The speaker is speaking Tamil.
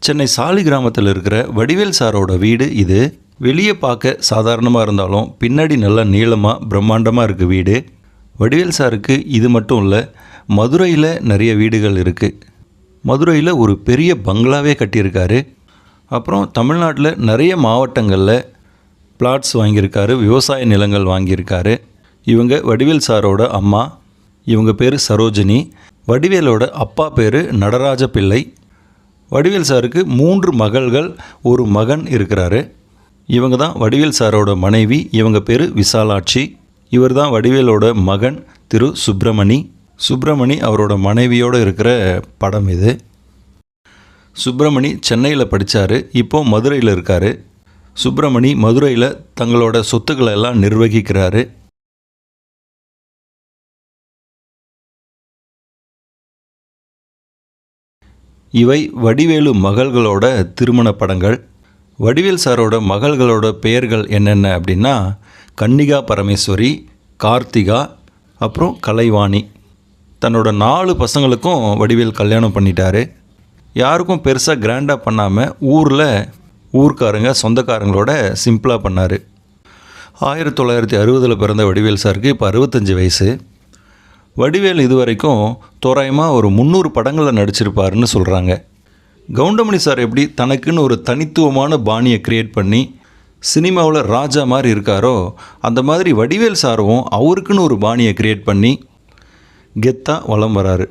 சென்னை சாலி கிராமத்தில் இருக்கிற வடிவேல் சாரோட வீடு இது. வெளியே பார்க்க சாதாரணமாக இருந்தாலும் பின்னாடி நல்லா நீளமாக பிரம்மாண்டமாக இருக்குது வீடு. வடிவேல் சாருக்கு இது மட்டும் இல்லை, மதுரையில் நிறைய வீடுகள் இருக்குது. மதுரையில் ஒரு பெரிய பங்களாவே கட்டியிருக்காரு. அப்புறம் தமிழ்நாட்டில் நிறைய மாவட்டங்களில் பிளாட்ஸ் வாங்கியிருக்காரு, விவசாய நிலங்கள் வாங்கியிருக்காரு. இவங்க வடிவேல் சாரோட அம்மா. இவங்க பேர் சரோஜினி. வடிவேலோட அப்பா பேர் நடராஜ பிள்ளை. வடிவேல் சாருக்கு 3 மகள்கள், ஒரு மகன் இருக்கிறாரு. இவங்க தான் வடிவேல் சாரோட மனைவி. இவங்க பேர் விசாலாட்சி. இவர் தான் வடிவேலோட மகன் திரு சுப்பிரமணி அவரோட மனைவியோடு இருக்கிற படம் இது. சுப்பிரமணி சென்னையில் படித்தார், இப்போது மதுரையில் இருக்கார். சுப்பிரமணி மதுரையில் தங்களோட சொத்துக்களை எல்லாம் நிர்வகிக்கிறாரு. இவை வடிவேலு மகள்களோட திருமண படங்கள். வடிவேல் சாரோட மகள்களோட பெயர்கள் என்னென்ன அப்படின்னா கன்னிகா பரமேஸ்வரி, கார்த்திகா, அப்புறம் கலைவாணி. தன்னோட 4 பசங்களுக்கும் வடிவேல் கல்யாணம் பண்ணிட்டாரு. யாருக்கும் பெருசாக கிராண்டாக பண்ணாமல் ஊர்க்காரங்க சொந்தக்காரங்களோட சிம்பிளாக பண்ணார். 1960 பிறந்த வடிவேல் சாருக்கு இப்போ 65 வயசு. வடிவேல் இதுவரைக்கும் தோராயமாக ஒரு 300 படங்களில் நடிச்சிருப்பாருன்னு சொல்கிறாங்க. கவுண்டமணி சார் எப்படி தனக்குன்னு ஒரு தனித்துவமான பாணியை க்ரியேட் பண்ணி சினிமாவில் ராஜா மாதிரி இருக்காரோ, அந்த மாதிரி வடிவேல் சாரும் அவருக்குன்னு ஒரு பாணியை க்ரியேட் பண்ணி கெத்தாக வலம் வராரு.